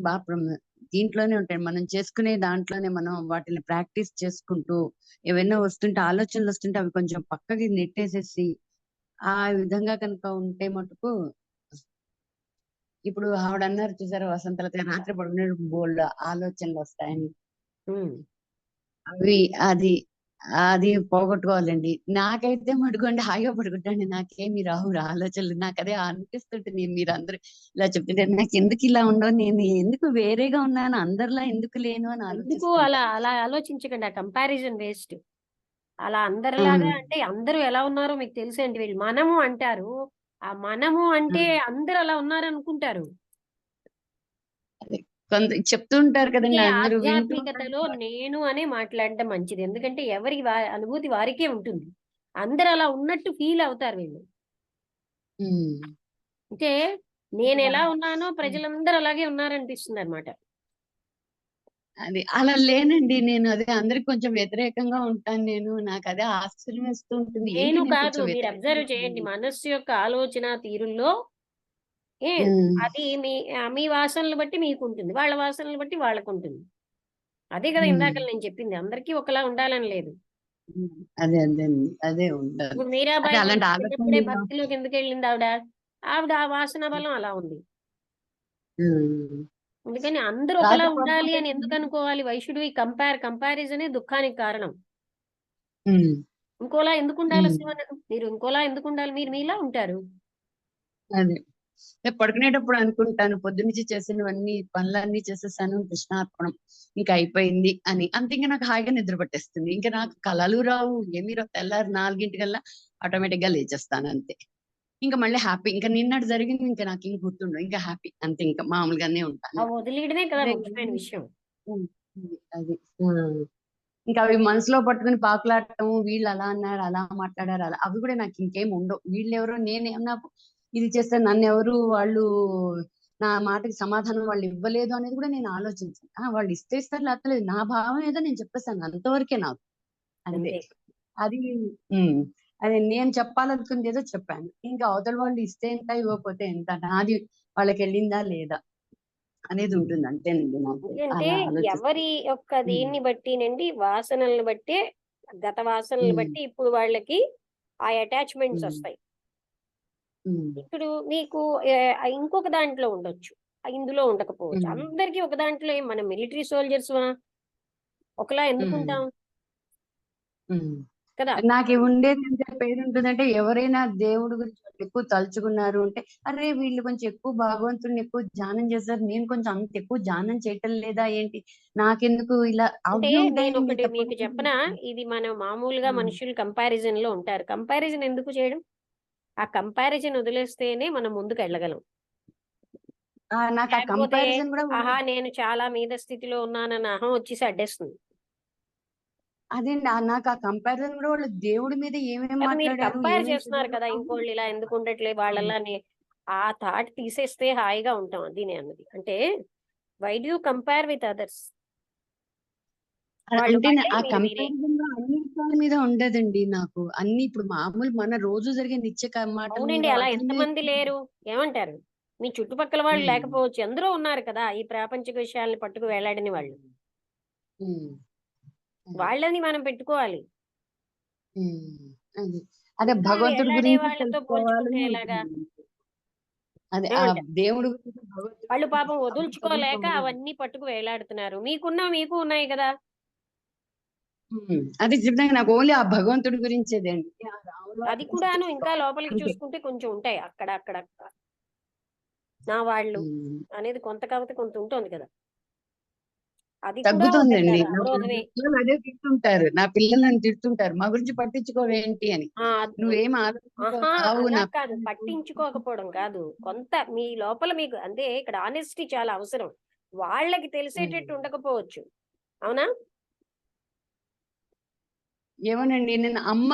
దీంట్లోనే ఉంటాయి. మనం చేసుకునే దాంట్లోనే మనం వాటిని ప్రాక్టీస్ చేసుకుంటూ ఏవైనా వస్తుంటే, ఆలోచనలు వస్తుంటే అవి కొంచెం పక్కకి నెట్టేసేసి ఆ విధంగా కనుక ఉంటే మటుకు, ఇప్పుడు ఆవిడ అన్నారు చూసారా వసంతలత, రాత్రి పడుకునే బోల్డ్ ఆలోచనలు వస్తాయని. ఉమ్. అవి అది అది పోగొట్టుకోవాలండి. నాకైతే మటుకోండి హాయిగా పడుకుంటాండి. నాకేమి రావు ఆలోచనలు. నాకు అదే అనిపిస్తుంటుంది మీరందరూ ఇలా చెప్తుంటే, నాకు ఎందుకు ఇలా ఉండవు, నేను ఎందుకు వేరేగా ఉన్నాను, అందరిలా ఎందుకు లేను అని ఎందుకు ఆలోచిస్తుంటా. అలా ఆలోచించకండి. ఆ కంపారిజన్ వేస్ట్. అలా అందరిలాగా ఉమ్, అంటే అందరూ ఎలా ఉన్నారో మీకు తెలుసండి. వీళ్ళు మనము అంటారు. ఆ మనము అంటే ఉమ్. అందరూ అలా ఉన్నారు అనుకుంటారు. అదే కొంత చెప్తూ ఉంటారు అందుకే కదండి, అందరూ వింటూ ఆధ్యాత్మికతలో ఉంటారు. నేను అనే మాట్లాడడం మంచిది. ఎందుకంటే ఎవరి అనుభూతి వారికే ఉంటుంది. అందరూ అలా ఉన్నట్టు ఫీల్ అవుతారు వీళ్ళు. ఉమ్. అంటే నేను ఎలా ఉన్నానో ఉమ్. ప్రజలందరూ అలాగే ఉన్నారనిపిస్తుంది అనమాట. అది అలా లేనండి. నేను అదే అందరికి కొంచెం వ్యతిరేకంగా ఉంటాను నేను. నాకు అదే ఆశ్చర్యం వేస్తూ ఉంటుంది. ఏంటి నేను నేను కాదు, కొంచెం మీరు వ్యతిరేకంగా అబ్జర్వ్ చేయండి ఉన్నాను. మనస్సు యొక్క ఆలోచన తీరుల్లో ఏ ఉమ్, అది మీ వాసనలు బట్టి మీకు ఉంటుంది, వాళ్ళ వాసనలు బట్టి వాళ్ళకు ఉంటుంది. అదే కదా ఉమ్, ఇందాక నేను చెప్పింది, అందరికీ ఒకలా ఉండాలని లేదు. ఉమ్. అదే అదే అండి. అదే ఉండాలి. ఇప్పుడు అదే మీరాబాయి అలాంటి చిన్నప్పుడే ఆలోచనలు. భక్తిలోకి ఎందుకు వెళ్ళింది ఆవిడ? ఆవిడ ఆ వాసన బలం అలా ఉంది. ఉమ్. అందుకని అందరూ ఒకలా రాత్రి ఉండాలి పడుకుంటే అని ఎందుకు అనుకోవాలి? వై షుడ్ వి కంపారిజనే దుఃఖానికి కారణం. ఉమ్, ఇంకోలా ఎందుకు ఉండాలి ఉమ్. అసలు మనం? మీరు ఇంకోలా ఎందుకు ఉండాలి? మీరు మీలా ఉంటారు. అదే రేపు పడుకునేటప్పుడు అనుకుంటాను, పొద్దునుంచి చేసినవన్నీ పనులన్నీ చేసేసాను, కృష్ణార్పణం, ఇంకా అయిపోయింది అని. అంతే, ఇంకా నాకు హాయిగా నిద్ర పట్టేస్తుంది. ఇంకా నాకు కలలు రావు, ఏమీ రావు. తెల్లారి 4 ఆటోమేటిక్ గా లేచేస్తాను అంతే. ఇంకా మళ్ళీ హ్యాపీ. ఇంకా నిన్నటి జరిగింది ఇంకా నాకు ఇంక గుర్తుండవు. ఇంకా హ్యాపీ అంతే, ఇంకా మామూలుగానే ఆ ఉంటాను. వదిలేయడమే కదా అదే ముఖ్యమైన విషయం. ఉమ్, అది ఇంకా అవి మనసులో పట్టుకుని పాకులాడటం, వీళ్ళు అలా అన్నారు, అలా మాట్లాడారు, అలా అవి కూడా నాకు ఇంకేం ఉండవు. వీళ్ళెవరో, నేనేమన్నా ఇది చేస్తే నన్ను ఎవరు వాళ్ళు, నా మాటకి సమాధానం వాళ్ళు ఇవ్వలేదు అనేది కూడా నేను ఆలోచించాను. వాళ్ళు ఇస్తే ఇస్తారు, లేకపోతే లేదు. నా భావం ఏదో నేను చెప్పేస్తాను, అంతవరకే నాకు. అంతే. అంతే. అది ఉమ్, అది నేను చెప్పాలనుకుంది ఏదో చెప్పాను. ఇంకా అవతల వాళ్ళు ఇస్తే ఎంత, ఇవ్వకపోతే ఎంత, నాది వాళ్ళకి వెళ్ళిందా లేదా అనేది ఉంటుంది. అంతేనండి. నాకు ఎందుకంటే అలా ఆలోచిస్తాను. ఎవరి యొక్క ఉమ్, దీన్ని బట్టినండి, వాసనలను బట్టే, గత వాసనలు ఉమ్, బట్టి ఇప్పుడు వాళ్ళకి ఆ అటాచ్మెంట్స్ ఉమ్, వస్తాయి. ఉమ్, ఇప్పుడు మీకు ఇంకొక దాంట్లో ఉండొచ్చు, ఇందులో ఉండకపోవచ్చు. ఉమ్, అందరికీ ఒక దాంట్లో మనం మిలిటరీ సోల్జర్స్ ఒకలా ఉమ్, ఎందుకుంటాం ఉమ్. కదా? నాకు ఉండేది ఏం పేరు ఉంటుందంటే, ఎవరైనా దేవుడి గురించి ఎక్కువ తలుచుకున్నారు అంటే, అరే వీళ్ళు కొంచెం ఎక్కువ భగవంతుడిని ఎక్కువ ధ్యానం చేస్తారు, నేను కొంచెం అంత ఎక్కువ ధ్యానం చేయటం లేదా ఏంటి, నాకెందుకు ఇలా అంటే అవి నేను ఉంటాయండి ఒకటి తప్ప. మీకు చెప్పనా, ఇది మనం మామూలుగా ఉమ్. మనుషులు కంపారిజన్ లో ఉంటారు. కంపారిజన్ ఎందుకు చేయడం? ఆ కంపారిజన్ వదిలేస్తేనే మనం ముందుకు వెళ్ళగలం. నాకు ఆ లేకపోతే కంపారిజన్ కూడా ఆహా ఉండదు. నేను చాలా మీద స్థితిలో ఉన్నానన్న అహం వచ్చేసి అడ్డేస్తుంది. అదేండి, నాకు ఆ కంపారిజన్ కూడా వాళ్ళు దేవుడి మీద ఏమేమి అది మీరు మాట్లాడారు, కంపేర్ ఏమేమి చేస్తున్నారు చేశారు కదా, అవి. ఇంకోళ్ళు ఇలా ఎందుకు ఉండట్లే వాళ్ళలా ఆ థాట్ తీసేస్తే హాయిగా ఉంటాం. అది నేను అన్నది. అంటే why do compare with others? వాళ్ళు అంటే వాళ్ళే, ఆ మీరు మీరే. కంపారిజన్ లో అన్ని విషయాల మీద ఉండదండి నాకు. అన్ని ఇప్పుడు మామూలు మన రోజు జరిగే నిత్య మాటల మీద అవునండి, అలా వాటి మీద. ఎంతమంది లేరు? ఏమంటారు? మీ చుట్టుపక్కల వాళ్ళు ఉమ్, లేకపోవచ్చు, ఎందరో ఉన్నారు కదా ఈ ప్రాపంచిక విషయాల్ని పట్టుకు వేలాడని వాళ్ళు. ఉమ్, అదే. వాళ్ళని మనం పెట్టుకోవాలి. ఉమ్, అదే అదే ఇంకా భగవంతుడి వేలాడే గురించి వాళ్ళతో పోల్చుకుంటే తెలుసుకోవాలని ఎలాగా? ఉంటుంది. అదే ఆ ఏమంటారు? దేవుడి గురించి, భగవంతుడి వాళ్ళు గురించి పాపం అప్పుడు వదులుచుకోలేక చదువుకోవాలి. అవన్నీ పట్టుకు వేలాడుతున్నారు. మీకు ఉన్నాయి కదా. అదే చెప్తాను, నాకు ఓన్లీ ఆ భగవంతుడి గురించేదండి, ఆ రాముల వారి అది గురించి కూడాను ఇంకా తెలుసుకోవాలి లోపలికి అంతే. చూసుకుంటే కొంచెం ఉంటాయి అక్కడ అక్కడ నా వాళ్ళు ఉమ్, అనేది కొంత కాబట్టి కొంత ఉంటుంది కదా. అది కూడా ఒకటి తగ్గుతుందండి. కదా, నా అవరోధమే. పిల్లలు అదే తింటుంటారు, నా పిల్లలు నన్ను తిడుతుంటారు, మా గురించి పట్టించుకోవేంటి అని. ఆ నువ్వేం ఆహా ఆలోచించవు అలా నా కాదు, పిల్లలు. పట్టించుకోకపోవడం కాదు. కొంత మీ లోపల మీకు అంటే ఇక్కడ ఆనెస్టీ చాలా అవసరం. వాళ్ళకి తెలిసేటట్టు ఉమ్. ఉండకపోవచ్చు. అవునా? ఏమోనండి, నేను అమ్మ